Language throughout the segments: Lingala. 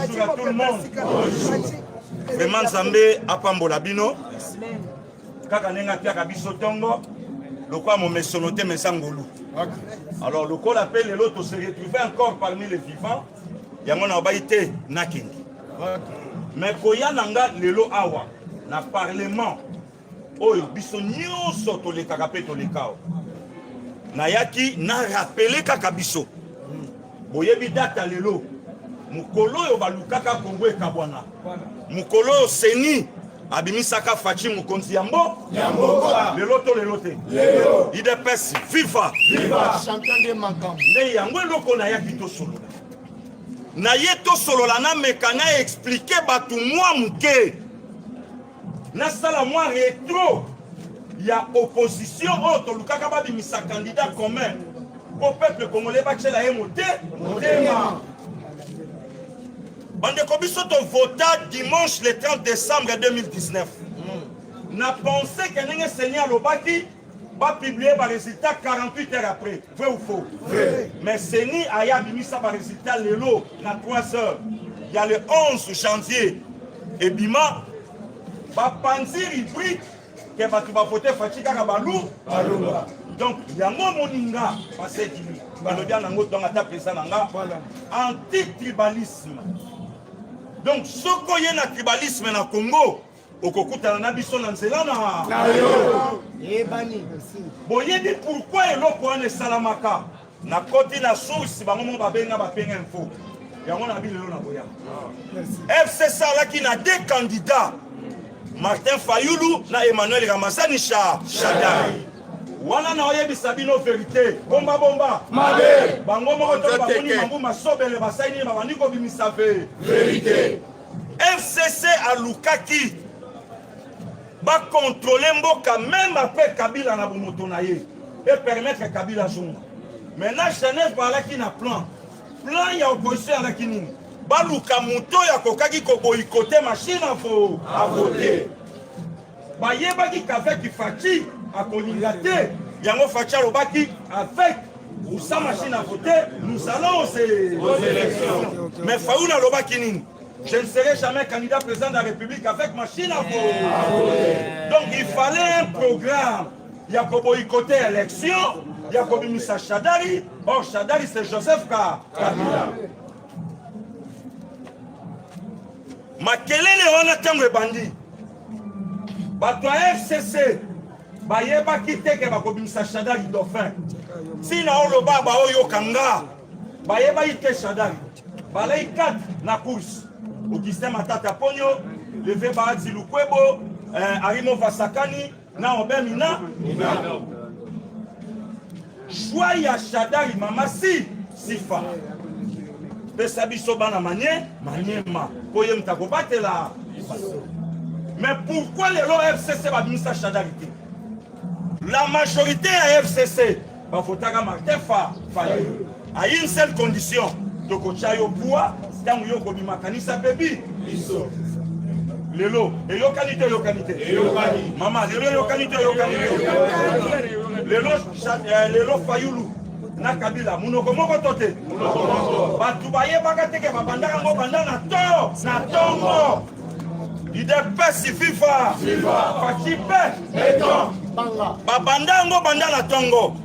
Bonjour à tout le monde. Vraiment Nzambe apambola bino. Kaka nenga piaka biso tongo. Lokwa mo mesonote mesangolu. Alors le col appelle l'autre se retrouver encore parmi les vivants. Yango na baité nakingi. Mais koya nanga lelo awa na parlement oyo biso nyonso to le kakape to le kao. Na yaki na rappeler kaka biso. Boyebi data lelo. Mukolo yo balukaka Kongo ekabwana. Mukolo yo seni abimisaka fachi mukonzi yambo. Lelo to lelo te. Lelo. IDPS viva. Viva. Champion de Makam. Ne yango loko na yaki to solo. Na yeto solo la na mekana expliquer batu moi muke. Na sala moi rétro. Il y a opposition autre lukaka ba bimisa candidat commun. Au peuple congolais ba tchela emote. Motema. Bande Kobiso to vota dimanche le 30 décembre 2019. N'a pensé que n'engé Seigneur Lobaki va publier le résultat 48 heures après. Vrai ou faux? Vrai. Mais Seigneur a mis ça par résultat le lot na 3 heures. Il y a le 11 janvier. Et Bima va panzir hybride que va tu vas voter Fatika Kabalou. Donc il y a mon moninga passé du Balodia nango dans la table nanga anti-tribalisme. Donc, ce qu'il y a un tribalisme dans le Congo, au Kokuta na biso na nzela na boyebi pourquoi eloko wana esalamaka na koti na source bango babenga bapenga info yango na bilelo na boya FCC alaki na 2 candidats Martin Fayulu na Emmanuel Ramazani Shadari wana na oyebisa bino vérité bomba mabe bango moko to bakoni mambu masobele basaini babandi ko bimisa vérité FCC alukaki ba contrôler mboka même après Kabila na bomoto na ye et permettre Kabila zonga maintenant Genève balaki na plan ya opposition alaki nini baluka moto ya kokaki ko boycotter machine à voter bayebaki qu'avec Fachi à Kolingate, Yango Facha Lobaki, avec ou sa machine à voter, nous allons aux élections. Mais Faoula Lobaki, je ne serai jamais candidat président de la République avec machine à voter. Donc il fallait un programme. Il y a qu'au boycotter l'élection, il y a qu'au Missa Shadari. Or Shadari c'est Joseph Kabila. Makelele on a tant de bandits. Bato FCC. Bayeba kite ke bakobimisa Shadari dauphin. Si na oloba ba oyo kanga. Bayeba ite Shadari. Balai 4 na course. Augustin Matata Ponyo, Levé Baadzi Lukwebo, Arimo Vasakani, na Obemina. Choix ya Shadari mama sifa. Pesa biso bana maniema. Koye mtako batela. Mais pourquoi les lois FCC va bimisa Shadari? La majorité à FCC va voter à Martin Fayulu. À une seule condition. Donc, au pouvoir, tant que vous avez makanisa baby. Lelo, et yo qualité. Maman, lelo qualité. Lelo Fayulu. Na Kabila, munoko moko tote. Batu baye bakateke babandaka ngo bandana na tongo. IDPS viva. Fachipe. Babandango bandana tongo.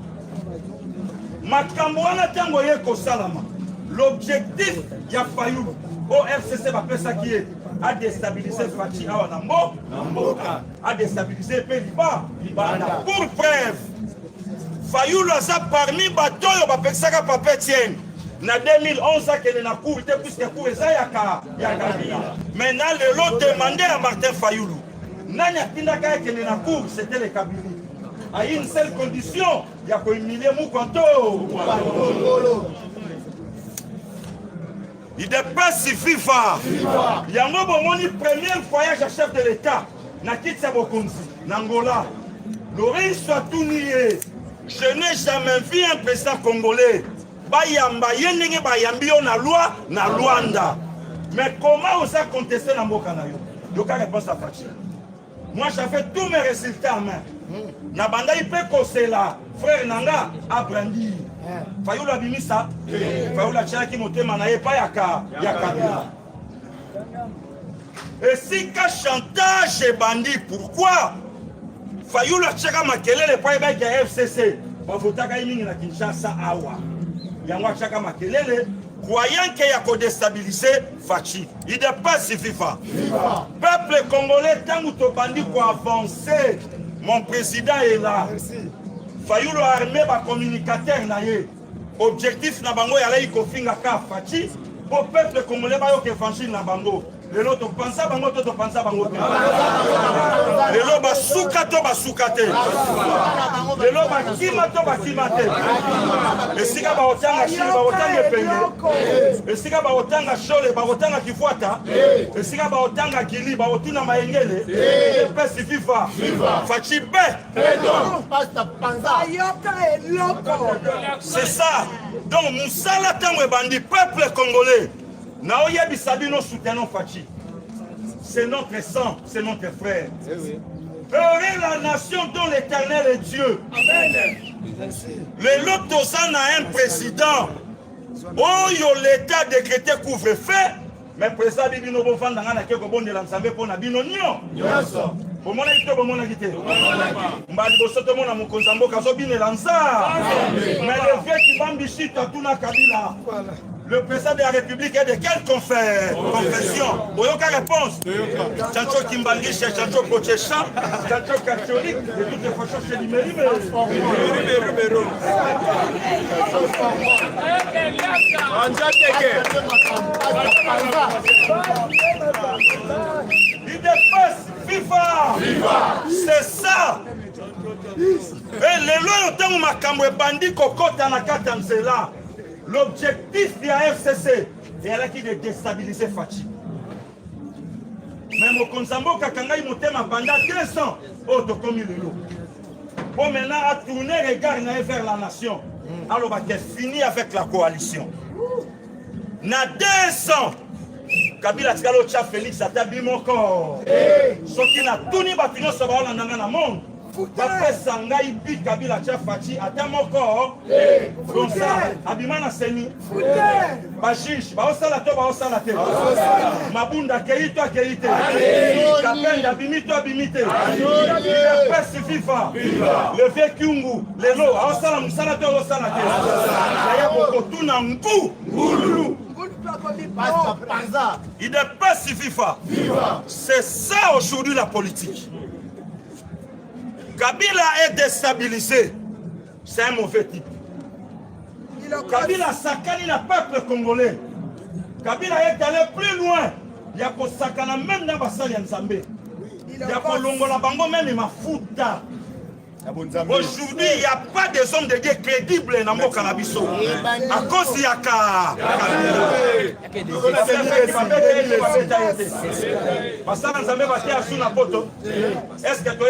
Makambo wana tango yeko salama. L'objectif ya Fayulu au FCC va faire ça qui est à déstabiliser Fachi awa na mboka, à déstabiliser Liba. Pour preuve, Fayulu a ça parmi batoyo ba pesaka papé tienne. Na 2011 qu'elle na cour était plus que cour ça ya Kabila. Maintenant le lot demandé à Martin Fayulu. Nanya tindaka qu'elle na cour c'était les Kabila. À une seule condition, il y a qu'à humilier Moukonto. Il dépasse FIFA. Il y a un premier voyage à chef de l'État. Nakitsa Bokonzi, Nangola. L'oreille soit tout nié. Je n'ai jamais vu un président congolais. Bayamba, Yenenge Bayambio na loi, na Luanda. Mais comment vous avez contesté dans Mokanayo? Je n'ai réponse à Fachi. Moi, j'ai fait tous mes résultats en main. Nabanda il peut causer là. Frère Nanga a brandi. Fayulu abimisa. Fayulu a tiré qui monte manaye pas yaka. Et si ka chantage et bandit, pourquoi? Fayulu achaka makelele pa ebaki ya FCC. Bavotaka imingi na Kinshasa awa. Yango achaka makelele. Croyant qu'il y a qu'à déstabiliser Fachi. Il n'est pas si FIFA. Peuple congolais, tant que tu bandit pour avancer, mon président est là. Fayulu armé par communicateur. Objectif na bango yala ikofinga ka Fachi. Pour peuple congolais, il y a franchi na bango. Le lot pense à bango, to pense à bango. Le lot basuka to basukate. Le lot bakima to bakimate. Et si ka ba otanga shiri ba otanga penge. Et si ka ba otanga shole ba otanga kifuata. Et si ka ba otanga kili ba otuna maengele. Et pesi FIFA. Fachi be. C'est ça. Donc Moussala tango bandi peuple congolais. Naoya Bisabino soutenons Fachi. C'est notre sang, c'est notre frère. Heureux la nation dont l'Éternel est Dieu. Amen. Le Lotozan a un président. Oh, l'État décrété couvre-feu. Mais président Bibino Bofan dans la Kekobon de l'Ensemble pour Nabino Nyon. Pour mon équipe, pour mon équipe. Mbali bosoto mona mukonzambo kazobine lanza. Mais le vieux qui bambishi tatuna kabila. Le président de la République est de quelle confession? Boyoka réponse. Chancho Kimbangi, Chancho Pochecha, Chancho catholique, de toutes les façons chez Limeri. Il dépasse FIFA. C'est ça. Et les lois ont makambo bandi kokota na katanzela. L'objectif de la FCC est de déstabiliser Fachi. Mais mon Konsambo Kakangaï Motema pendant 2 ans, comme il est là. Bon, maintenant, à tourner regard vers la nation. Alors, il est fini avec la coalition. Na 2 ans, Kabila Tigalo Tcha Félix a tabi mon corps. Ce qui n'a tout ni bâtiment sur le monde. Après Sangaï, puis Kabila Tcha Fachi, attends mon corps. Comme ça, Abimana Seni. Bachiche, Baosalato, Baosalate. Mabunda, Keito, Keite. Kapenda, Bimito, Bimite. Le Pes FIFA. Le vieux Kyungu. Le Lo, Aosala, Moussalato, Aosalate. Yaya Boko, Tunangu. Goulou. Il n'est pas si FIFA. C'est ça aujourd'hui la politique. Kabila est déstabilisé. C'est un mauvais type. Kabila sakani le peuple congolais. Kabila est allé plus loin. Il y a sakana même dans Bassali Nzambé. Il y a Kolongola Bango même il m'a foutu. Aujourd'hui, il n'y a pas de hommes de Dieu crédibles dans mon canabiso. À cause de Yaka. Est-ce que tu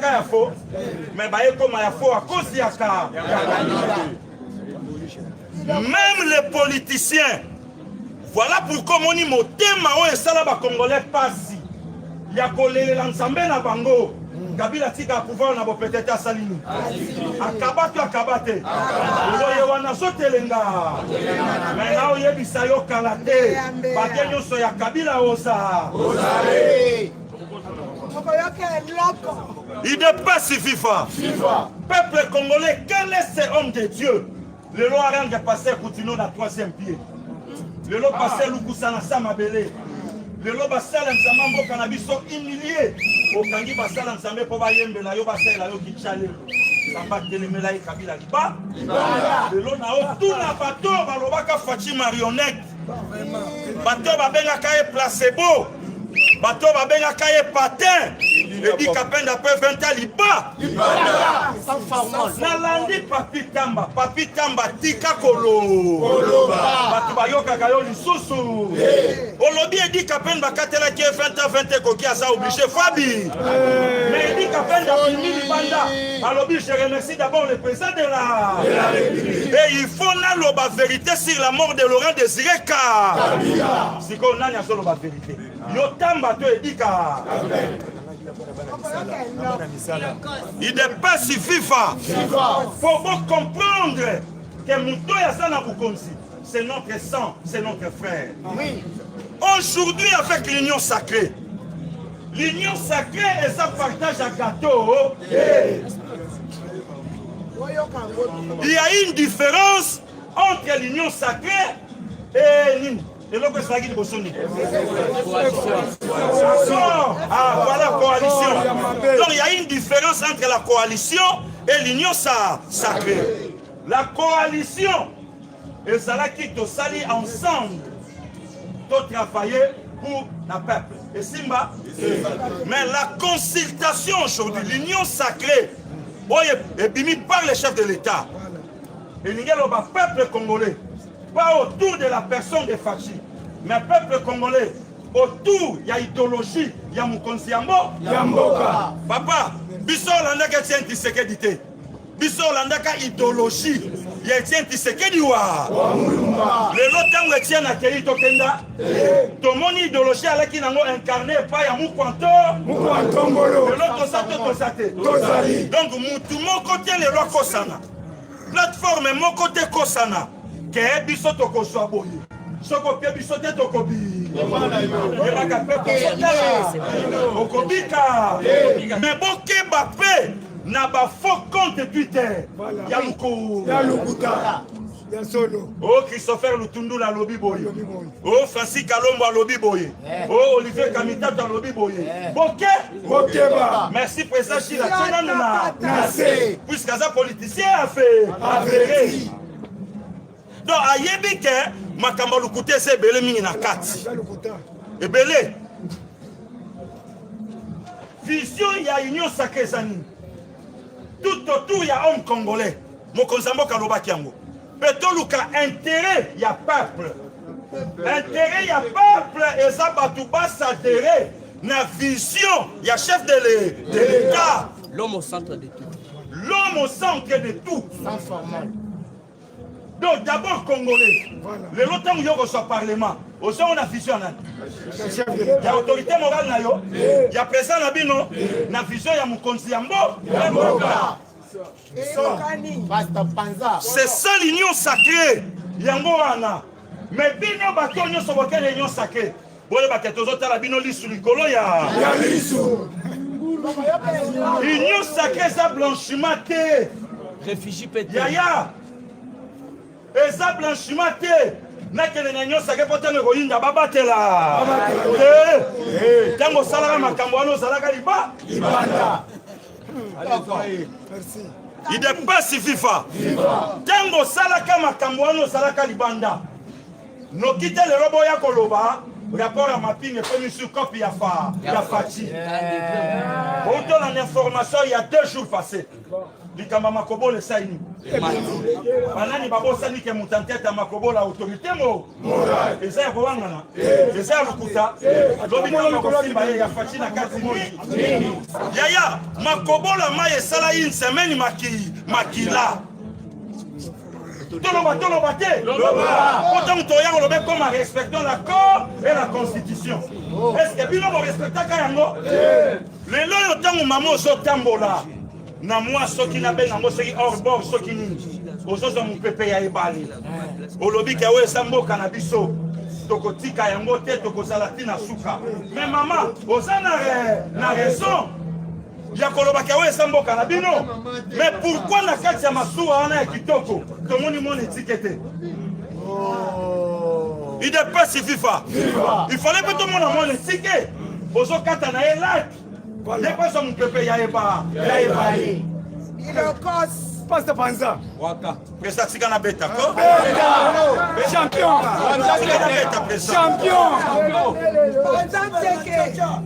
as faux? Mais à cause de Yaka. Même les politiciens, voilà pourquoi on dit que les Congolais passent. Il y a l'ensemble na bango. Kabila tika pouvoir na peut-être salini. Akabatu akabate. Oye wana sotelenga. Mais na oye bisayo kalate. Bakenyo so ya Kabila osa. Il dépasse FIFA. Peuple congolais, quel est ce homme de Dieu? Le lot a rien de passer continue na 3e pied. Le lot passé Lukusana Samabele. Le lot basala nzamambo kanabiso humilié. Okangi basala nzambe po bayembe na yo basala yo kichale. Samba telemela Kabila liba. Le lot na o tout na bato balobaka Fachi marionnette. Bato babengaka e placebo. Bato babengaka e patin. Et dit Kapenda peut 20 ans liba. Nalandi papi tamba tika kolo. Bato bayoka kayo lisusu. Olobi dit Kapenda bakatela ki 20 ans 20 koki asa obligé Fabi. Mais dit Kapenda fini banda. Alobi je remercie d'abord le président de la République. Et il faut la vérité sur la mort de Laurent Désiré Kabila. Si qu'on a la seule vérité. Yo tamba to edika. Il dépasse FIFA. Pour vous comprendre que Mouto Yassana Bukonsi, c'est notre sang, c'est notre frère. Oui. Oh, Aujourd'hui, avec l'union sacrée, l'union sacrée et ça partage un gâteau. Il y a une différence entre l'union sacrée et l'autre. Ah, voilà, coalition. Donc il y a une différence entre la coalition et l'union sacrée. La coalition, et c'est là qui te salit ensemble, de travailler pour le peuple. Et Simba, mais la consultation aujourd'hui, l'union sacrée, et bimi par le chef de l'État, et le peuple congolais, pas autour de la personne de Fachi, mais le peuple congolais, autour, il y a idéologie, il y a Mokonzi Yamboka. Papa, biso landaka tient Tshisekedi. Biso landaka idéologie, il y a tient Tshisekedi wa. Le lotango tient na kei tokenda. Tomoni idéologie ala ki nango incarné pas ya Mukwanto. Le loto sato. Donc mutu moko tient le roi Kosana. Plateforme moko te Kosana. Ke biso toko soaboyi. Soko pe biso te toko bi. Yebaka pe okobika. Mais boke bape na ba faux compte Twitter. Ya Lukuta. Ya Solo. Oh Christopher Lutundu la lobi boye. Oh Francis Kalombo la lobi boye. Oh Olivier Kamitato la lobi boye. Bokeba. Merci président Chila. Puisque ça politicien a fait. Donc ayebi ke makambo Lukuta se belé mingi na kati. Ebele. Vision ya union sacrée zani. Tout autour il y a homme congolais. Mokonzambo Kaloba Kiango. Petoluka intérêt il y a peuple. Intérêt il y a peuple et ça batouba s'adhérer. Na vision il y a chef de l'État. L'homme au centre de tout. L'homme au centre de tout. Sans formal. Donc d'abord congolais. Le longtemps où il y a parlement. Au sein on a vision. Il y a autorité morale na yo. Il y a président Nabino. Na vision il y a Mokonzi Yamboka. C'est ça l'union sacrée. Yango wana. Mais bino bato nyo soboke l'union sacrée. Bole baketo zota la bino lisu likolo ya lisu. Union sacrée ça blanchiment te. Réfugié pété. Yaya. Et ça blanchiment te. Nakele na union sacrée pour te me koyinda babatela. Tango salaka makambo wana salaka libanda. Merci. Il dépasse FIFA. Tango salaka makamboano salaka libanda. No kite le robo ya koloba. Rapport à ma ping et sur copie ya Fachi. On donne l'information il y a 2 jours passés. Likamba Makobo le saini. Banani babo sani ke mutantete à Makobo la autorité mo. Et ça ko wangana. Et ça Lukuta. Lobi no ko simba ya Fachi na kati mo. Yaya Makobo la maye sala une semaine makila. Toloba te. Autant toya on le comme respectons l'accord et la constitution. Est-ce que bino respecta kayango? Le loyo tango mamo so tambola. Na moi soki na benga ngo soki hors bord soki nini. Ozozo mu pepe ya ebali. Olobi ke we samboka na biso. Tokotika yango te tokozala na suka. Mais maman, ozana na raison. Ya koloba ke we samboka na bino. Mais pourquoi na kati ya masuwa wana ya kitoko? Tomoni mon étiquette. Il dépasse FIFA. Il fallait que tout le monde mon étiquette. Ozo kata na elak. Les personnes mon pepe ya eba. Il est cause. Passe de Panza. Waka. Presta tika na beta ko? Champion.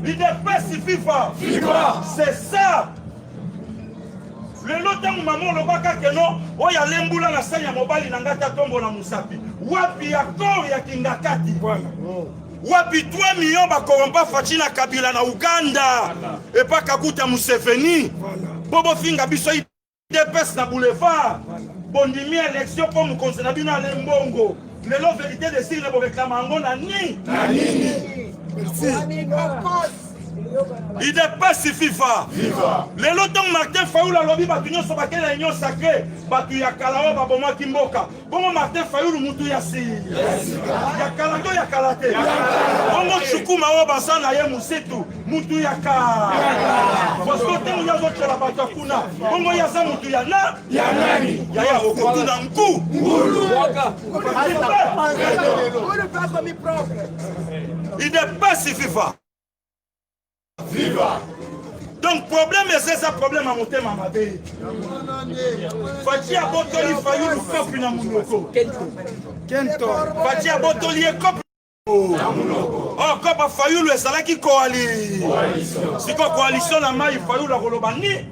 Il dépasse FIFA. C'est ça. Le lotang maman le baka keno oya lembula na sanya mobali na ngata tombo na musapi. Wapi akor ya kingakati. Wapi 3 millions ba korompa Fachi na Kabila na Uganda. Et pas Kakuta Museveni. Bobo finga biso DPS na boulevard. Bondimi élection pour mu conseiller bina lembongo. Le vérité de sire bo réclame ngo na nini. Merci. Il dépasse FIFA. Les lotons Martin Fayoul a lobby batunyo sobake la union sacrée. Batu ya kalao baboma kimboka. Bongo Martin Fayoul mutu ya si. Ya kalado ya kalate. Bongo chukuma wa basana ye musitu. Mutu ya ka. Bosko tenu ya zote la batu kuna. Bongo ya za mutu ya na. Ya nani? Ya okotu na mku. Il dépasse FIFA. Viva. Donc problème c'est ça problème à monter ma mabé. Fati a botoli fayu le cop na munoko. Kento. Fati a botoli cop. Oh cop a fayu le salaki coalition. C'est quoi coalition na mai fayu la kolobani?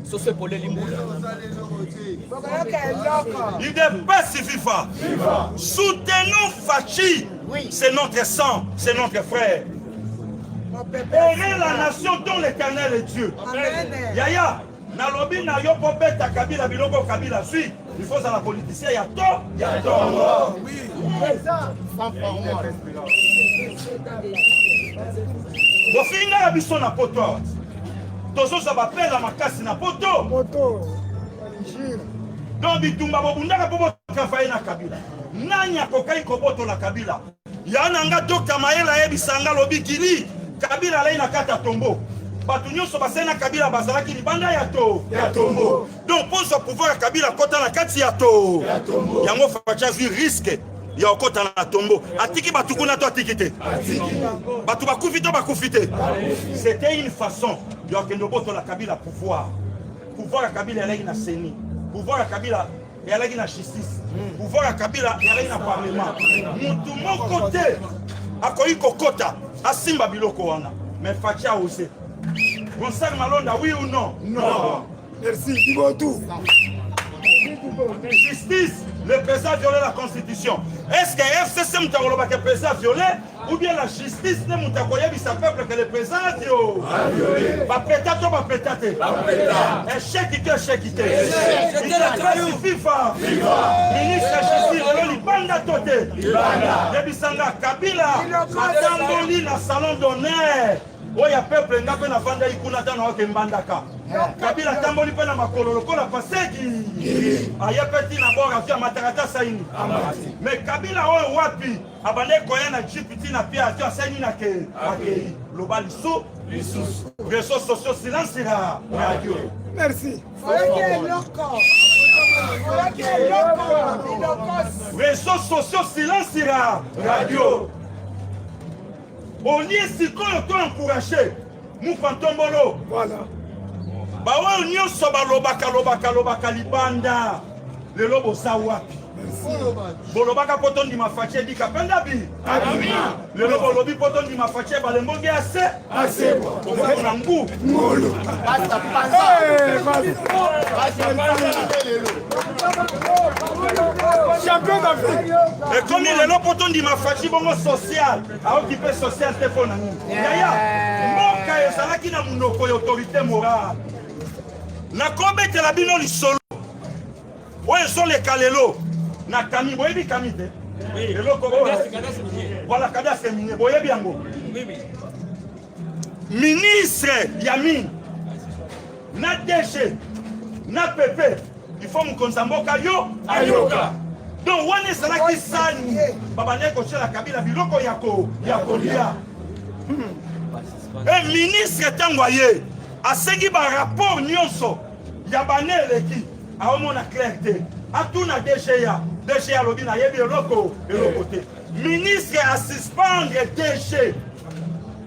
C'est pour les limoules. Il dépasse FIFA. Soutenons Fachi. C'est notre sang, c'est notre frère. Aimez la nation dont l'Éternel est Dieu. Amen. Yaya, nalobi na yo po beta Kabila biloko Kabila suit. Il faut à la politicien ya to, ya to. Oui. Bo finga biso na poto. Tozo sa bapela makasi na poto. Poto. Donc bitumba bobundaka po bokafaye na Kabila. Nanya kokai koboto na Kabila. Yana nga Dr. Maela ebisanga lobi kili. Kabila lai na kata tombo. Batu nyonso basena Kabila bazalaki libanda ya tombo. Donc pour ce pouvoir Kabila kota na kati ya tombo. Yango Facha vu risque ya kota na tombo. Atiki batu kuna to atikite. Batu bakufite bakufite. C'était une façon de kendo boto la Kabila pouvoir. Pouvoir Kabila lai na seni. Pouvoir Kabila et aller na justice. Pouvoir Kabila et aller na parlement. Mutu mon côté akoyi kokota asimba biloko wana. Mais Fachi a osé. Gonçalves Malonda, oui ou non? Non. Merci, dis-moi tout. Justice, le président a violé la constitution. Est-ce que FCC Moutakoloba que le président a violé? Ou bien la justice ne Moutakoyebi sa peuple que le président a violé? Va pétato, va pétate. Échec, échec. Il a trahi FIFA. Ministre de justice, il banda toté. Yebisanga Kabila, Matamboli, la salon d'honneur. Oya peuple ngape na vanda ikuna tana wake mbandaka. Kabila tamboli pe na makolo lokola paseki. Ayepeti na bora vya matarata saini. Mais Kabila oyo wapi abande koya na jipiti na pia atio saini na ke. Akei global sous réseaux sociaux silence là. Merci. Réseaux sociaux silence là. Radio. On y est si qu'on a encouragé. Mou fantombolo. Voilà. Bah ouais, on y est soba lobaka libanda. Le lobo sa wapi. Bolobaka poton di mafache di kapenda bi. Le lobo lobi poton di mafache balemboge assez. Assez. On a ngou. Ngolo. Champion d'Afrique. Et comme il est là poton di mafache bongo social. A occupé social téléphone. Yaya. Moka ezalaki na munoko ya autorité morale. Na kobe te la bino li solo. Oye sont les kalelo. Na kami boyebi kami te. Oui. Voilà cadastre minier boyebi yango. Oui. Ministre Yamin. Na DG. Na PP. Il faut me konsamboka yo ayoka. Donc wane salaki sani. Babane ko la Kabila biloko yako lia. Et ministre Tangoye a segui ba rapport nyonso. Yabane leki. A omona clarté. A tout na DG lobi na yebi eloko côté. Ministre à suspendre DG.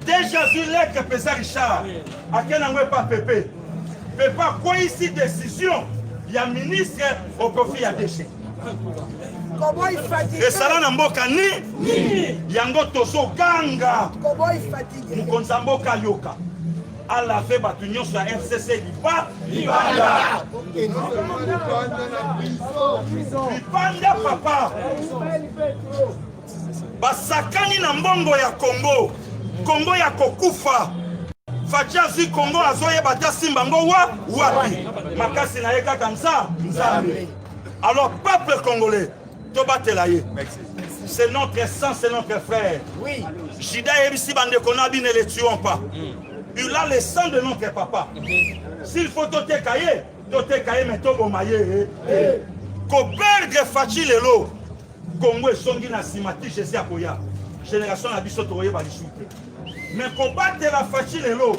Déjà Zulek Pesa Richard. A quel endroit pas PP. Pepa quoi ici décision. Il y a ministre au profit à DG. Comment il fatigue? Et ça là mboka ni yango toso ganga. Comment il fatigue? Mukonza mboka yoka. À la fait batunyo sur la FCC libanda papa basakani na mbongo ya Kongo ya kokufa Fachazi Kongo azoye bata simba ngo wapi makasi na yeka kanza nzambe. Alors peuple congolais to batela ye. Merci. c'est notre sang, c'est notre frère. Oui. Jida Ebisi Bandekonabi, ne les tuons pas. Il a le sang de notre papa. S'il faut tote kaye, mais tobo maye. Ko perdre Fachi lelo. Congo et Songi na simati, je sais à Koya. Génération na biso toye ba lishuke. Mais ko battre la Fachi lelo.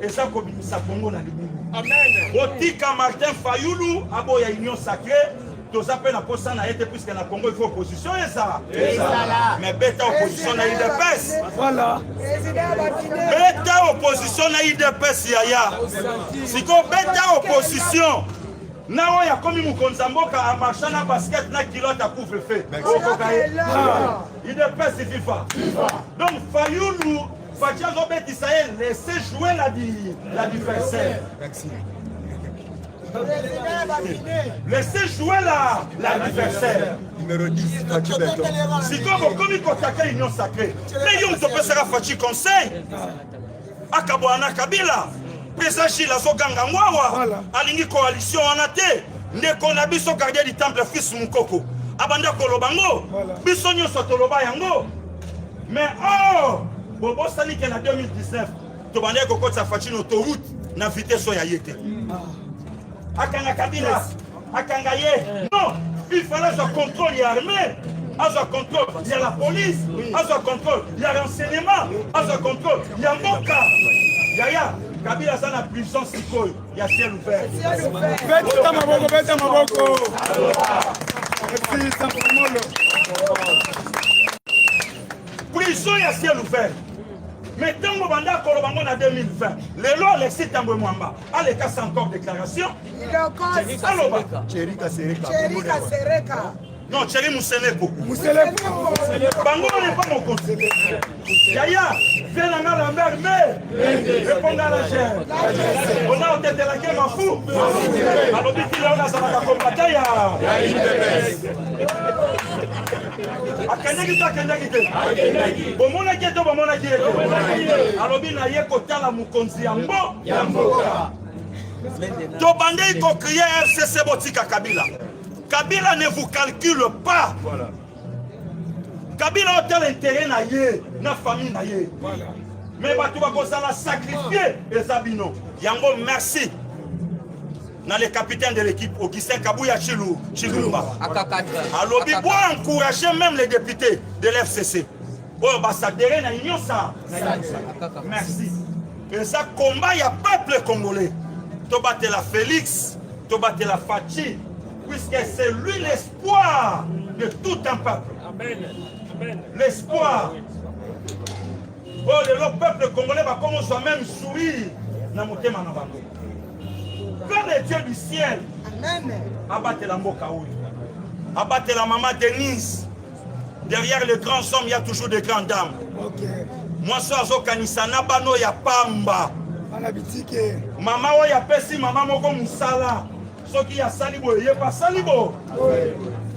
Et ça, ça Congo na libu. Amen. Otika Martin Fayoulou, aboya union sacrée. Tous appels à poste na été puisque na Congo il faut opposition et ça. Mais bêta opposition na IDPS. Voilà. Bêta opposition na IDPS yaya. Si ko bêta opposition. Na oya komi mukonzamboka a marchand na basket na kilote à couvre-feu. IDPS FIFA. Donc Fayoulou Fatia Robert Israël, laissez jouer l'adversaire. Merci. Laissez jouer l'adversaire. Numéro 10, Fatia Beton. Si comme vous contactez l'union sacrée, mais vous ne sera Fatia conseil. Akaboana Kabila, président Gilles Azoganga Mwawa, Alingi coalition en athée, Ndeko biso gardien du temple fils Mukoko, Abanda Kolobango, Bisonyo Sotoloba Yango. Mais oh! Bobo Sani qui est en 2019, tu vas dire que ça fait une autoroute, na vitesse ya yete. Akanga Kabila, Akanga ye. Non, il fallait ce contrôle, il y a l'armée, à ce contrôle, il y a la police, à ce contrôle, il y a l'enseignement, à ce contrôle, il y a Moka. Yaya, Kabila ça na prison Sikoy, il y a ciel ouvert. Beta Maboko. Merci, simplement. Prison, il y a ciel ouvert. Mais tant que Banda Kolobango en 2020, les lois Alexis Tambwe Mwamba, à l'état c'est encore déclaration. Cherika Sereka. Non, Thierry Mousseleko. Bango n'est pas mon conseil. Yaya, viens à la mer, mais répondez à la chair. On a été la guerre, m'en fous. Alors, il a un combattant. Kabila ne vous calcule pas. Voilà. Kabila a tel intérêt na ye, na famille na ye. Voilà. Mais tu vas sacrifier les abino. Yango, merci. Dans les capitaines de l'équipe, Augustin Kabouya Chilumba. Alors, il doit encourager même les députés de l'FCC. Oh, bah ça derrière na union ça. Merci. Et ça combat, il y a peuple congolais. Tu battes la Félix, tu battes la Fachi. Puisque c'est lui l'espoir de tout un peuple. L'espoir. Oh, le peuple congolais va comme soi-même sourire dans mon thème. Vers les dieux du ciel. Abattez la Mokaoui. Abattez la maman Denise. Derrière les grands hommes, il y a toujours des grandes dames. Moi, je suis Kanisa Nabano, il y a Pamba. Maman, il y a Pessi, maman, Moko Moussala. Ceux qui a salibo, il n'y a pas salibo.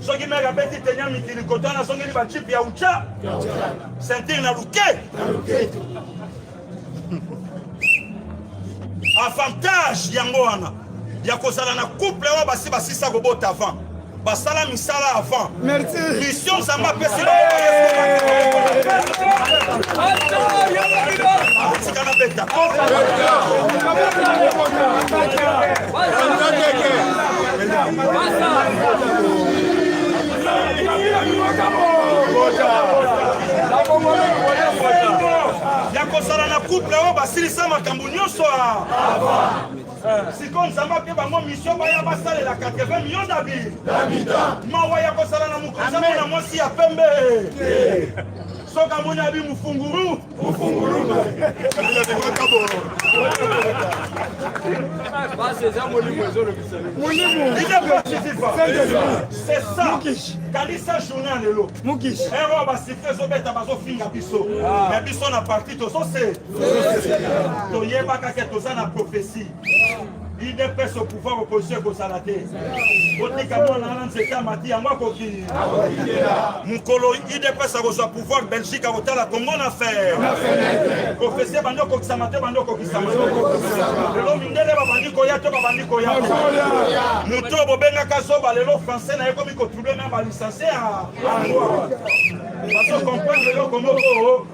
Ceux qui m'ont répété, il y a un kotana, ceux qui ont chip, il y a oucha. Sentir na louké. Avantage, yangoana. Il y a cause à la couple, on va passer ça au avant. Basala misala avant. Merci. Mission, ça m'a fait yakosala na couple oyo basilisa makambo nyonso sikoyo nzambe ape bango mission baya basalela 80 millions d'habitants mawa ya kosala na mokonzamo na mwasi ya pembe soki amoni abi mufunguru c'est ça kalisa journée en lelo ero basifre ezobeta bazofinga biso mais biso na parti tozose toyebaka ke toza na prophétie IDPS au pouvoir opposition kozala te otika mwana wana nzete amati yango akoki mokolo IDPS akozwa pouvoir Belgique akotala Congo na faire profesie bandi okokisama te bandi okokisama lelo mindele babandi koya to babandi koya moto bobengaka zoba lelo français na ye komi kotrouble me balicencie ya baso comprendre eloko moko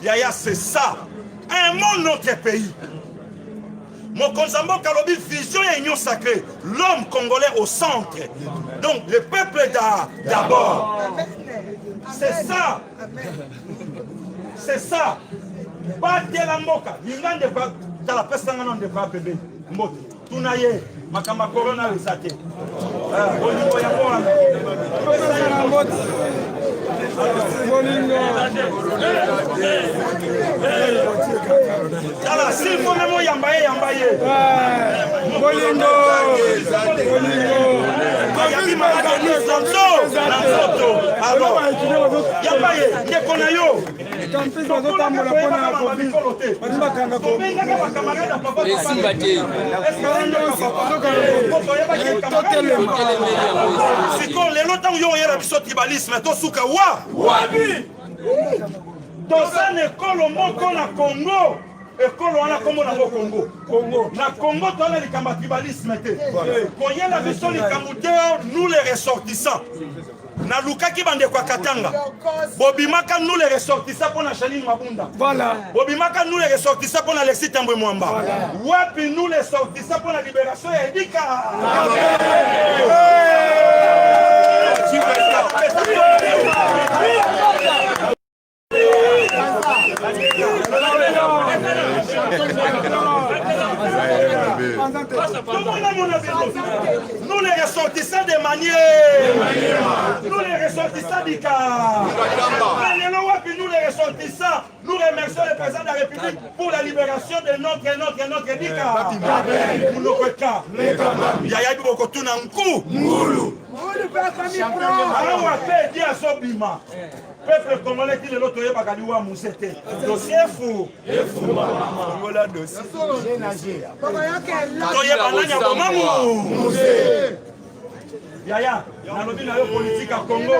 yaya c'est ça un monde notre pays. Mokonzambo Kalobi, vision et union sacrée. L'homme congolais au centre. Donc, le peuple d'abord. C'est ça. C'est ça. Pas de la moka. L'Ingan de pas. Dans la peste, on ne pas bébé. Mot. Tunaye. Makama corona les athées. Au niveau ya bon. Alors, s'il faut même yambaye. Bolingo. Alors, yambaye, Nekonayo. Siko lelo tango yo yera biso tribalisme to suka wapi toza na ekolo moko na Congo ekolo wana kombo na Congo na Congo tona likamba tribalisme te koyela biso likambo te nous les ressortissants na lukaki bande kwa Katanga bobimaka nous les ressortissants pour na Chanine Mabunda voilà bobimaka nous les ressortissants pour na Alexis Tambwe Mwamba wapi nous les ressortissants pour la libération ya Edika nous les ressortissants de manière, nous les ressortissants du cas. Nous les ressortissants, nous remercions le président de la République pour la libération de notre Dika. Pour notre cas. Yaya Biboko Tunankou. Alors on va faire dire à Sobima. Peuple congolais qui est l'autre Bagaliwa Moussete. Dossier fou. Voilà dossier. Yaya, nalobi na yo politique à Congo.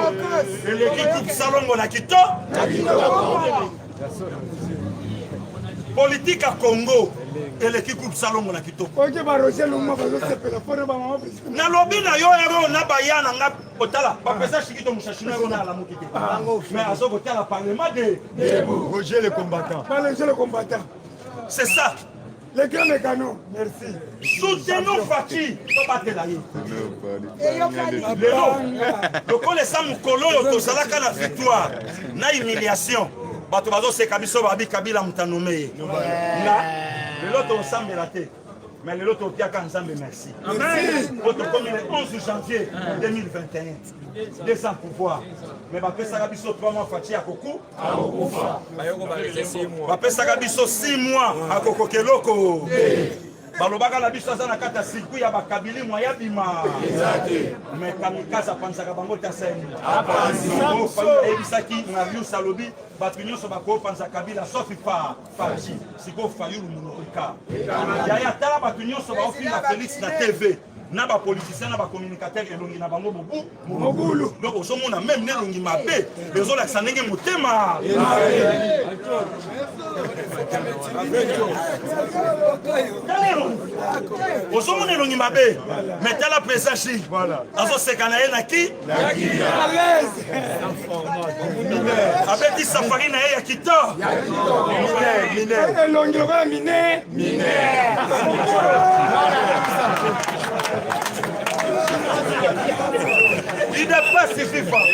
Et l'équipe Salongo na Kito. Politique à Congo. Et l'équipe Salongo na Kito. Nalobi na yo héros na bayana nga otala. Ba pesa shikito mushashina yo na la mukite. Mais azo kotala parlement de Roger le combattant. Pas les jeunes combattants. c'est ça. Les grands mécanos, merci. Soutenons Fati. Le connaissant Mukolo, Tosalaka la victoire. Na humiliation. Bato bazo se kabiso babi kabila mutanomé. Le lot ensemble raté. Mais le lot au Tiaka ensemble merci. Amen. Votre comme le 11 janvier 2021. Descend pouvoir. Mais bapesa kabiso 3 mois Fati à Koko. Bapesa kabiso 6 mois à Koko Keloko. Balobaka la biso za na kata circuit ya bakabili moya bima. Mais kamikaza pansaka bango taseni. Ebisaki na Rio Salobi batunyo so bako pansa kabila sofi pa Fati. Siko fayulu munoka. Yaya ta batunyo so ba ofina Félix na TV. Na ba politicien na ba communicateur elongi na bango mobulu. Donc au somona même nelongi mabe. Bezo la sanenge motema. Au somona elongi mabe. Mettez la présence. Voilà. Azo sekana na ki? À l'aise. Abeti safari na ya Kito. Mine. Elongi lokola mine. Il n'est pas suffisant.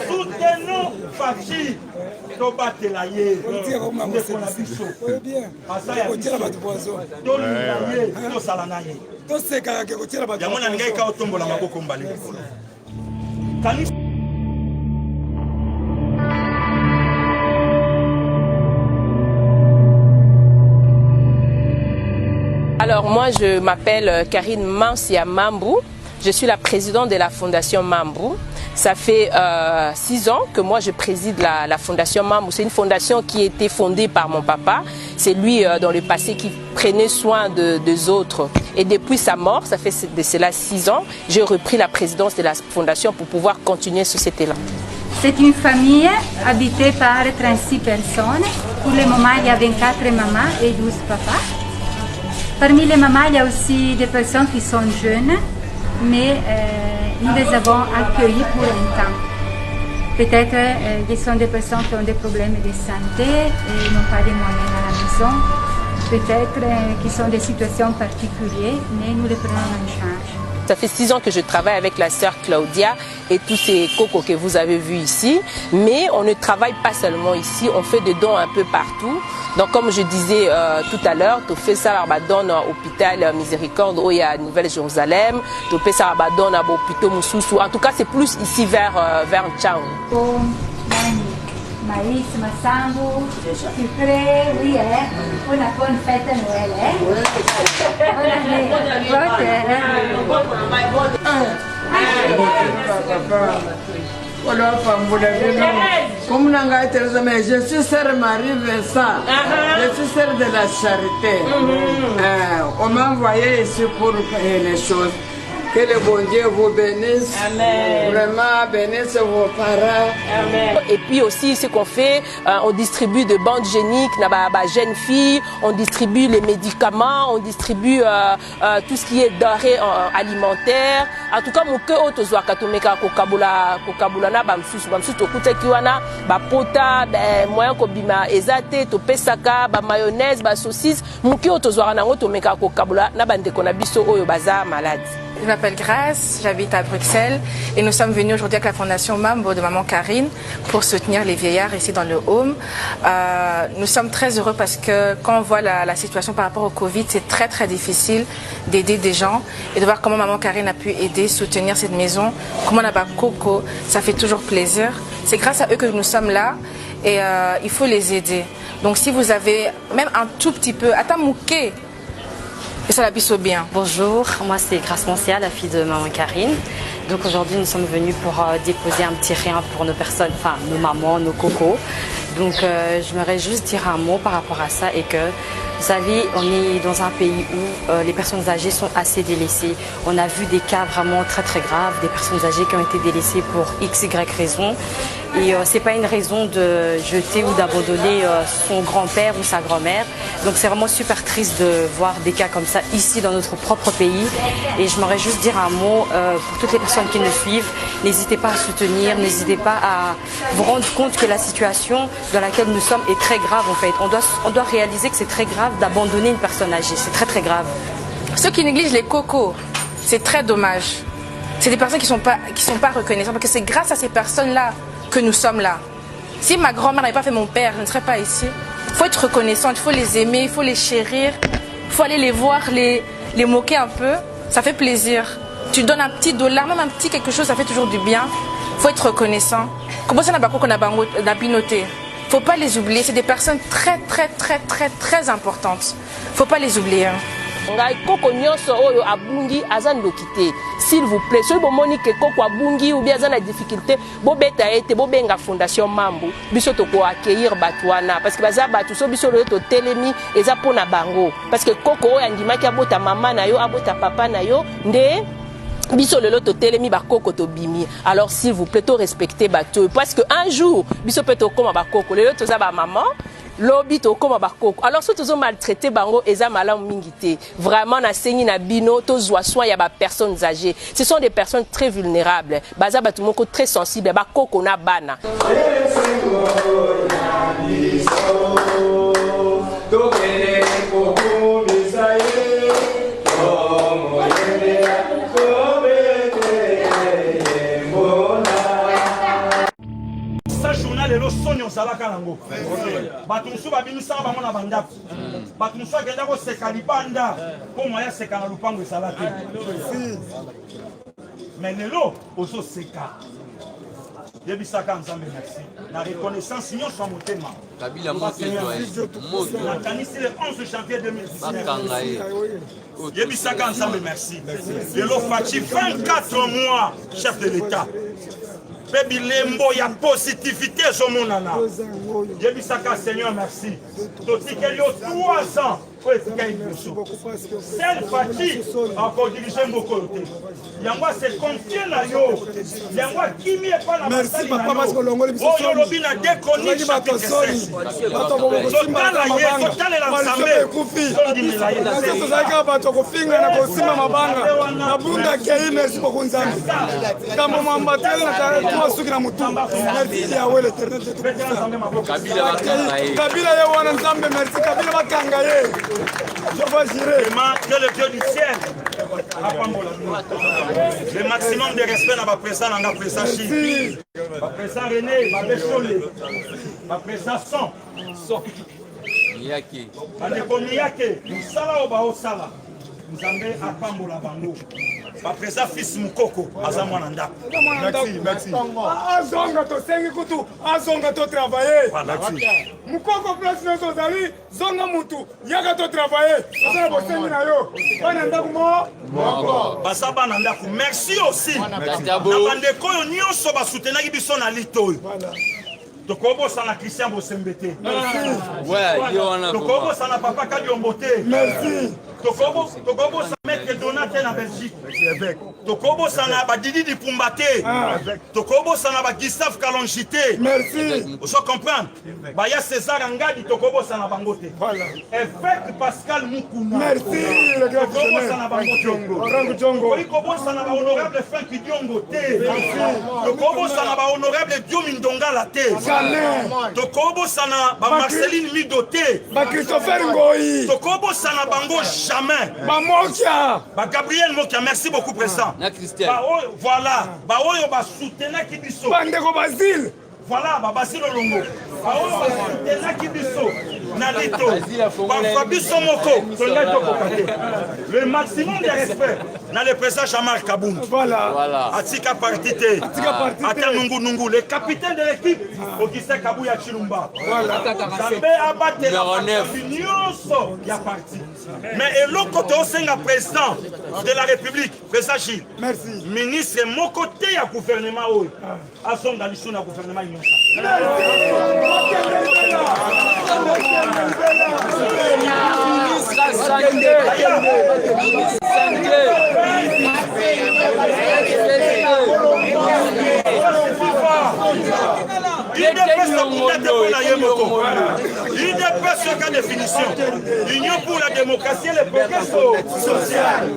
Soutenons Fati. Tobate la ye. Alors moi je m'appelle Karine Mansia Mambou, je suis la présidente de la Fondation Mambou. Ça fait 6 ans que moi je préside la Fondation Mambo. C'est une fondation qui a été fondée par mon papa. C'est lui dans le passé qui prenait soin des autres. Et depuis sa mort, ça fait de cela 6 ans, j'ai repris la présidence de la fondation pour pouvoir continuer sur cet élan. C'est une famille habitée par 36 personnes. Pour le moment, il y a 24 mamans et 12 papas. Parmi les mamans, il y a aussi des personnes qui sont jeunes, mais nous les avons accueillis pour un temps. Peut-être qu'ils sont des personnes qui ont des problèmes de santé et n'ont pas de moyens à la maison. Peut-être qu'ils sont des situations particulières, mais nous les prenons en charge. Ça fait 6 ans que je travaille avec la sœur Claudia et tous ces cocos que vous avez vus ici. Mais on ne travaille pas seulement ici, on fait des dons un peu partout. Donc comme je disais tout à l'heure, tu fais ça à l'hôpital Miséricorde où il y a Nouvelle-Jérusalem, tu fais ça à l'hôpital Moussoussou. En tout cas, c'est plus ici vers Tchao. Maïs, Massambo, sucré, oui, on a bonne fête à Noël. Je suis sœur Marie Vincent, je suis sœur de la charité. On m'a envoyé ici pour les choses. Que le bon Dieu vous bénisse. Amen. Vraiment bénisse vos parents. Amen. Et puis aussi, ce qu'on fait, on distribue de bandes hygiéniques, jeunes filles, on distribue les médicaments, on distribue tout ce qui est denrées alimentaires. En tout cas, mon cœur autozoa katomeka kokabula na bamsusu tokute kiwana ba pota moyen ko bima ezate to pesaka ba mayonnaise ba saucisse mon cœur autozoa na ngotomeka kokabula na bandeko na biso oyo baza malade. Je m'appelle Grace, j'habite à Bruxelles et nous sommes venus aujourd'hui avec la fondation Mambo de Maman Karine pour soutenir les vieillards ici dans le home. Nous sommes très heureux parce que quand on voit la situation par rapport au Covid, c'est très très difficile d'aider des gens et de voir comment Maman Karine a pu aider, soutenir cette maison, comment on a pas Coco, ça fait toujours plaisir. C'est grâce à eux que nous sommes là et il faut les aider. Donc si vous avez même un tout petit peu, Atamouké, et ça la bien. Bonjour, moi c'est Grace Moncia, la fille de Maman Karine. Donc aujourd'hui nous sommes venus pour déposer un petit rien pour nos personnes, enfin nos mamans, nos cocos. Donc j'aimerais juste dire un mot par rapport à ça et que vous savez, on est dans un pays où les personnes âgées sont assez délaissées. On a vu des cas vraiment très très graves, des personnes âgées qui ont été délaissées pour x, y raison. Et c'est pas une raison de jeter ou d'abandonner son grand-père ou sa grand-mère. Donc c'est vraiment super triste de voir des cas comme ça ici dans notre propre pays. Et je m'aurais juste dire un mot pour toutes les personnes qui nous suivent. N'hésitez pas à soutenir, n'hésitez pas à vous rendre compte que la situation dans laquelle nous sommes est très grave en fait. On doit réaliser que c'est très grave d'abandonner une personne âgée. C'est très très grave. Ceux qui négligent les cocos, c'est très dommage. C'est des personnes qui sont pas reconnaissantes parce que c'est grâce à ces personnes-là que nous sommes là. Si ma grand-mère n'avait pas fait mon père, je ne serais pas ici. Il faut être reconnaissant, il faut les aimer, il faut les chérir, il faut aller les voir, les moquer un peu. Ça fait plaisir. Tu donnes un petit dollar, même un petit quelque chose, ça fait toujours du bien. Il faut être reconnaissant. Comment ça n'a pas qu'on a binoté? Il ne faut pas les oublier. C'est des personnes très, très, très, très, très importantes. Il ne faut pas les oublier. S'il vous plaît, si vous avez des difficultés, ou bien des difficultés, vous pouvez la Fondation Mambo, vous accueillir Batouana. Parce que vous avez des télémi et ça pour bango. Parce que Koko, il y a des maman, des papa, biso lelo to telemi ba koko to bimi. Alors s'il vous plaît, to respecter bato parce que un jour biso peut to koma ba koko lelo to za ba maman lobi to koma ba koko. Alors surtout zo maltraité bango eza malamu mingité. Vraiment na sengi na bino to zwa soin ya ba personnes âgées. Ce sont des personnes très vulnérables. Baza batu moko très sensibles ba koko na bana. lelo sonyo zalaka nango bato musu babimisaka bango na bandako bato musu akenda koseka libanda mpo moya seka na lupango ezala te mais lelo ozoseka yebisaka nzambe merci na reconnaissance nyonso ya motema nakanisi le 11 janvier 2019 yebisaka nzambe merci lelo faci 24 mois chef de l'état mpe bilembo ya positivité ezomonana yebisaka Seigneur merci totikeli yo 3 ans po etikali biso sel fati akodirige mboko yo te yango ase kontie na yo yango akimi epa na basali na yo oyo olobi na Déchronique chapitre 16 totala ye totalela nzambe tondimela ye tozalaka bato kofinga na kosima mabanga na bunda kei merci beaucoup nzambe kambo mambatele na tuwa suki na mutu merci yawe l'éternel kabila ye wana nzambe merci kabila bakanga ye je vais gérer que le Dieu du ciel le maximum de respect na ba président na président Chi ba président René ba Bechole ba président Son Miyake bandeko Miyake musala o ba osala nzambe apambola bango ba président fils Mukoko aza mwana ndako merci azonga tosengi kutu azonga to travailler Mukoko place nozo zali zonga mutu yaka to travailler azana bosengi na yo bana ndako mo basa bana ndako merci aussi na bandeko oyo nyonso basoutenaki biso na lito tokobosana Christian Bosembete tokobosana papa Kadiombo te tokobosana maître Donaté na Belgique tokobosana badidi Dipumba te tokobosana ba Gustave Kalonji te ozo comprendre baya César Angadi tokobosana bango te évêque Pascal Mukuna tokobosana bango te tokobosana ba honorable Frank Diongo te tokobosana ba honorable Diomi Ndongala te tokobosana ba Marceline Mido te ba Christopher Ngoyi tokobosana bango jamais ba Mokia ba Gabriel Mokia merci beaucoup président voilà ba oyo ba soutenaki biso bandeko Basile voilà ba Basile Olongo ba oyo ba soutenaki biso na lito ba Fabiso Moko le maximum de respect na le président Jean-Marc Kaboum voilà atika parti te ata nungu le capitaine de l'équipe Augustin Kabouya Chilumba voilà Zambé abatela nyonso ya parti mais eloko to senga président de la République président Gilles merci ministre mon côté ya gouvernement oyo asonga liso na gouvernement nyonso UDPS cas définition Union pour la démocratie et le progrès social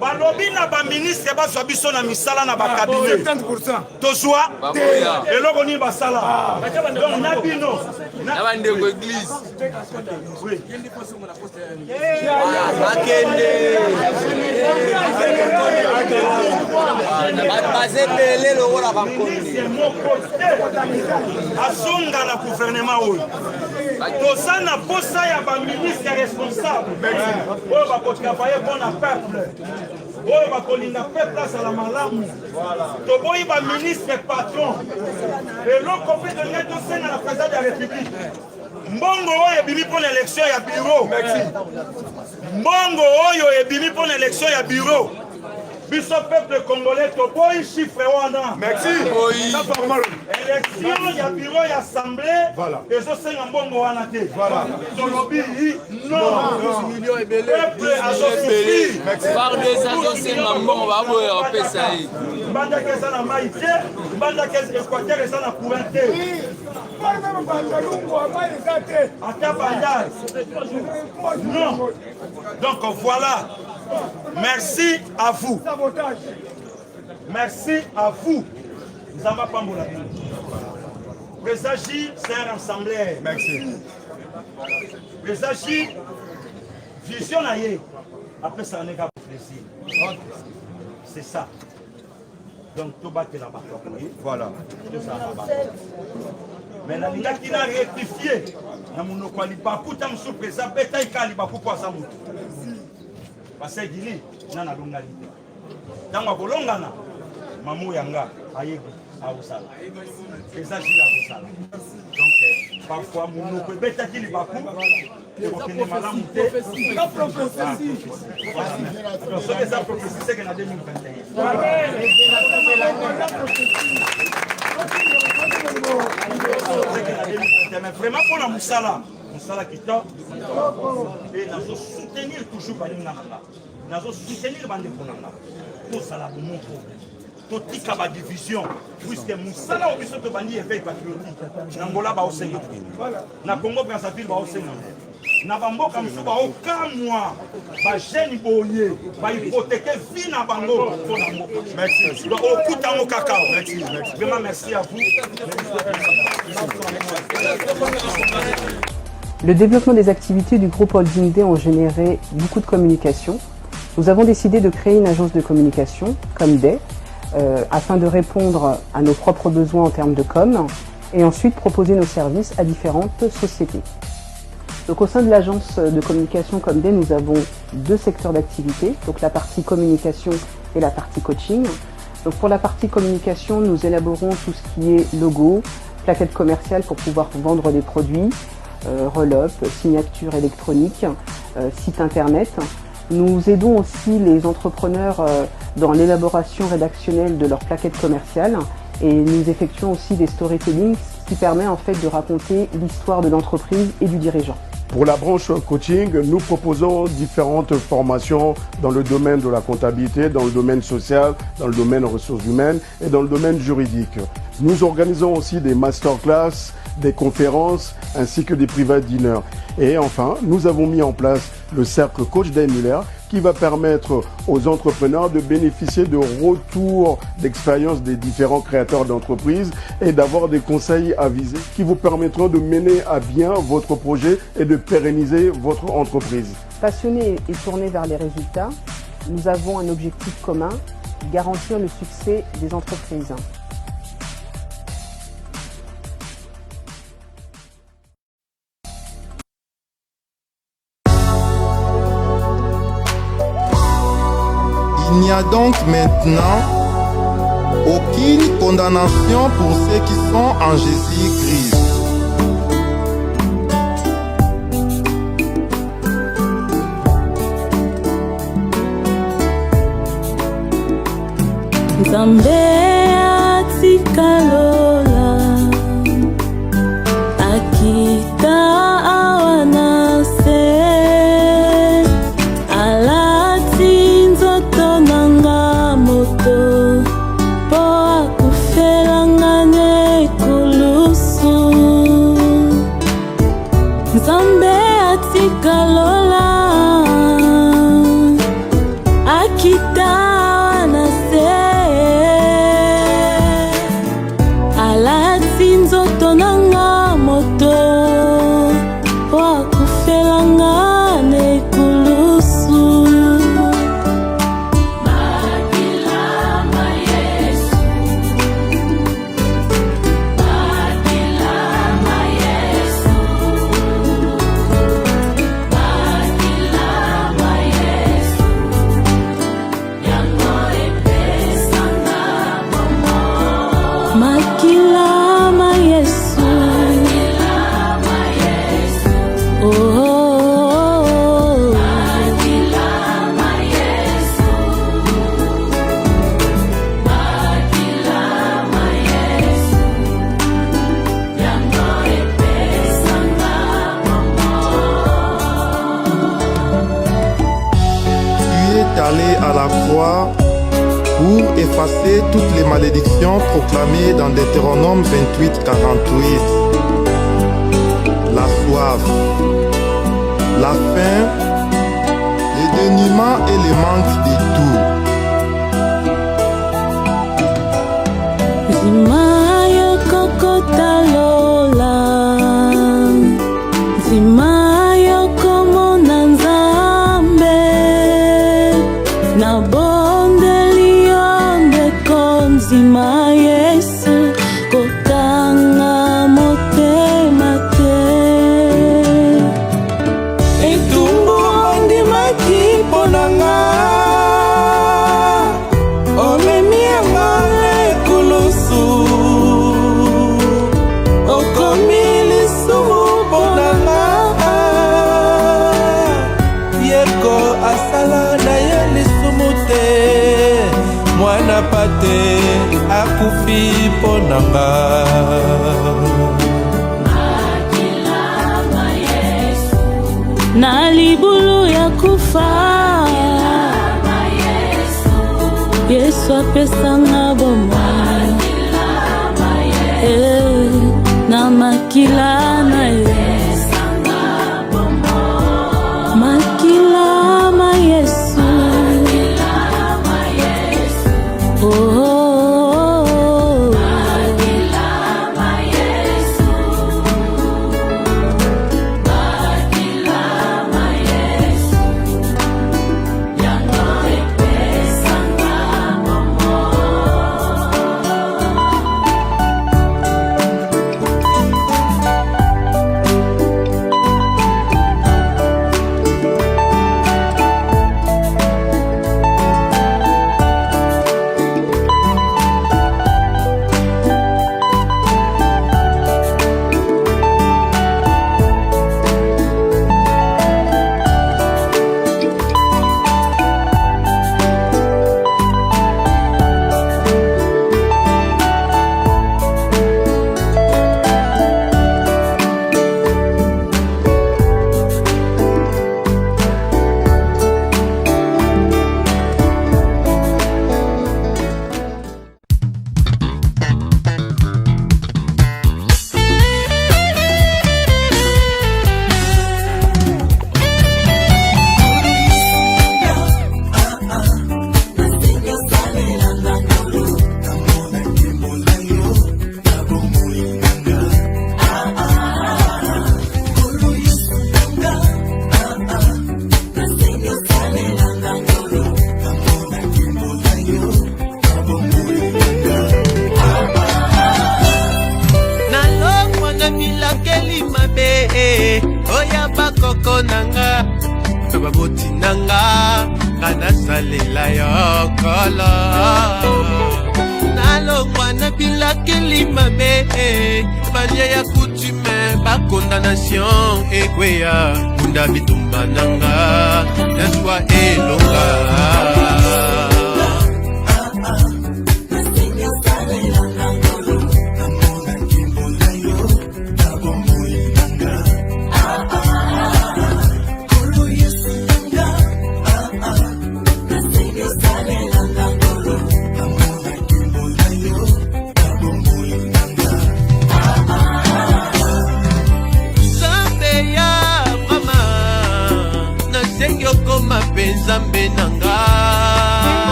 balobi na ba ministre bazwa biso na misala na ba cabinet 70% tozwa eloko ni basala donc na bino na bandeko église bazepele lokola bakomi asonga na gouvernement oyo toza na posa ya baministre responsable oyo bakotravaille mpo na peuple oyo bakolinga peuple azala malamu toboyi baministre patron eloko mpe tolingai tosenga na président ya république mbongo oyo ebimi mpo na élection ya bureau mbongo oyo ebimi mpo na élection ya bureau biso peuple congolais toboyi chiffre wana élection ya bureau ya assemblée ezosenga mbongo wana te tolobi non peuple azosufrir azosenga mbongo baboya opesa ye mbandaki eza na mai te mbandaki équateur eza na courant te ata bandage non donc voilà. Merci à vous. Merci à vous. Nous avons pas mon avis. Président J, c'est un rassemblaire. Merci. Président J, visionnaire. Après ça, on est qu'à plaisir. C'est ça. Donc, tout bat là-bas. Voilà. Mais la ligne qui a rectifié. Dans mon qualibakou, tam sous président, bêta y kalibakou pour ça. Parce que dili nana longalite tango kolongana mamu yanga ayegi awusala eza jila awusala donc parfois mon ko beta kili baku ekokende malamu te la prophétie donc ça prophétie c'est que na 2021 Mais vraiment pour la Moussala qui t'a et nous soutenir toujours Balinanga. Nous soutenir Bandekonanga. Pour ça la mon problème. Totika ba division puisque Moussala au biso to bandi éveil patriotique. Nangola ba osenga. Na Congo Brazzaville ba osenga. Na bamboka musu ba okamwa ba jeune boye ba hypothéquer vie na bango pour na mboka. Merci. Donc au kutango kakao. Merci. Vraiment merci à vous. Le développement des activités du groupe Holding D ont généré beaucoup de communication. Nous avons décidé de créer une agence de communication, Comday, afin de répondre à nos propres besoins en termes de com et ensuite proposer nos services à différentes sociétés. Donc au sein de l'agence de communication Comday, nous avons deux secteurs d'activité, donc la partie communication et la partie coaching. Donc pour la partie communication, nous élaborons tout ce qui est logo, plaquettes commerciales pour pouvoir vendre des produits, roll-up, signature électronique, site internet. Nous aidons aussi les entrepreneurs dans l'élaboration rédactionnelle de leurs plaquettes commerciales et nous effectuons aussi des storytelling, ce qui permet en fait de raconter l'histoire de l'entreprise et du dirigeant. Pour la branche coaching, nous proposons différentes formations dans le domaine de la comptabilité, dans le domaine social, dans le domaine ressources humaines et dans le domaine juridique. Nous organisons aussi des masterclass, des conférences ainsi que des private dinners. Et enfin, nous avons mis en place le cercle Coach Day Muller qui va permettre aux entrepreneurs de bénéficier de retours d'expérience des différents créateurs d'entreprises et d'avoir des conseils avisés qui vous permettront de mener à bien votre projet et de pérenniser votre entreprise. Passionnés et tournés vers les résultats, nous avons un objectif commun, garantir le succès des entreprises. Il n'y a donc maintenant aucune condamnation pour ceux qui sont en Jésus-Christ. Nzambe atikalola akita awana se alati nzoto nanga moto po akufelanga nekulusu. Nzambe atikalola akita awana se alati nzoto nanga moto po akufelanga nekulusu. Makilama Yesu, makilama Yesu, makilama Yesu, yango epesanga bomo. Makilama Yesu, makilama Yesu, oh, oh, oh. Makilama Yesu, makilama Yesu, yango epesanga bomo. Tu es allé à la croix pour effacer toutes les malédictions proclamées dans Deutéronome 28-48. La soif, la faim, le dénuement et le manque de tout. Zimayo kokotalola, zimayo komona Nzambe, na bondeli yo ndeko nzima Yesu, kokanga moto nanga. Na libulu ya kufa Yesu apesanga bomoi na makila na ye makila ma Yesu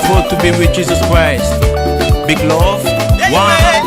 grateful to be with Jesus Christ. Big love. Wow.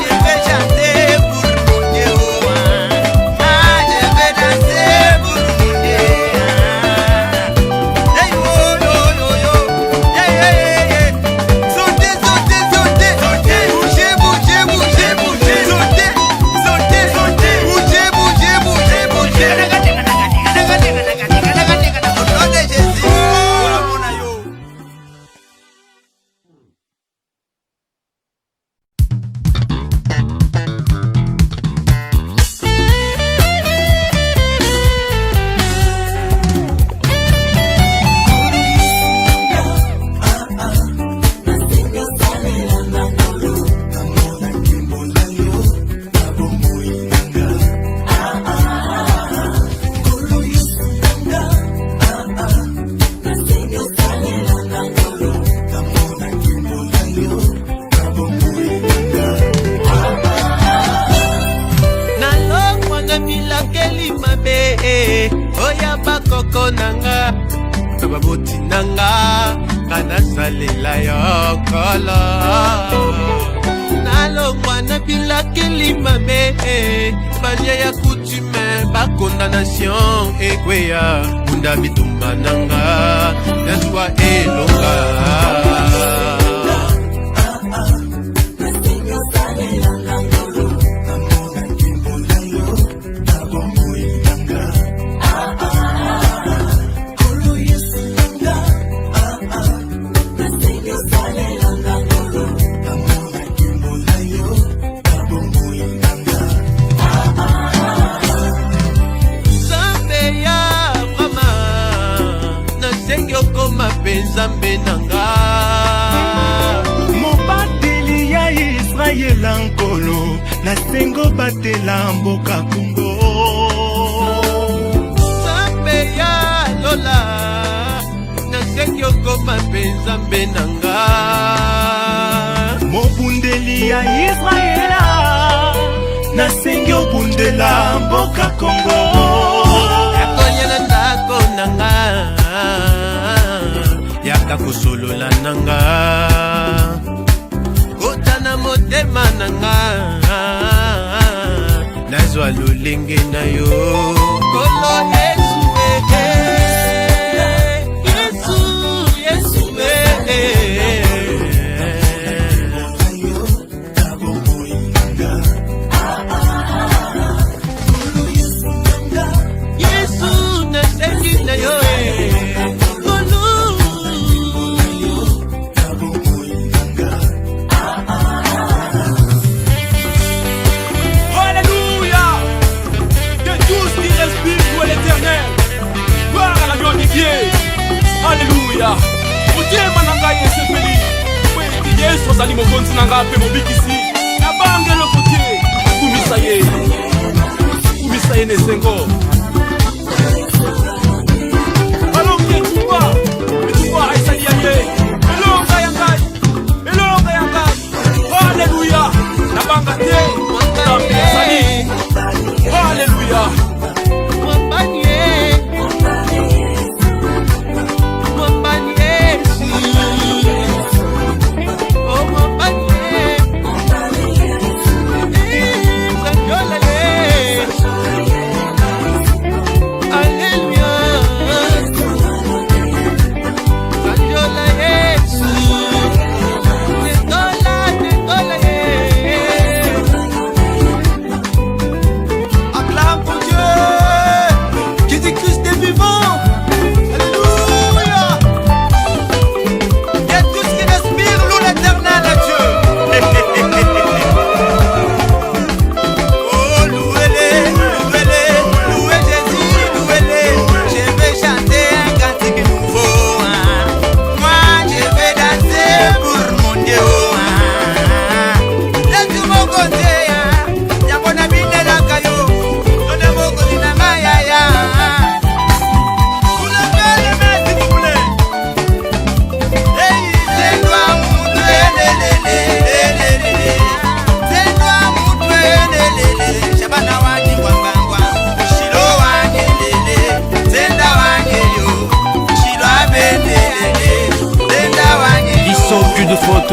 Acclame pour Dieu.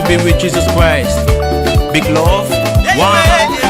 to be with Jesus Christ. Big love. One.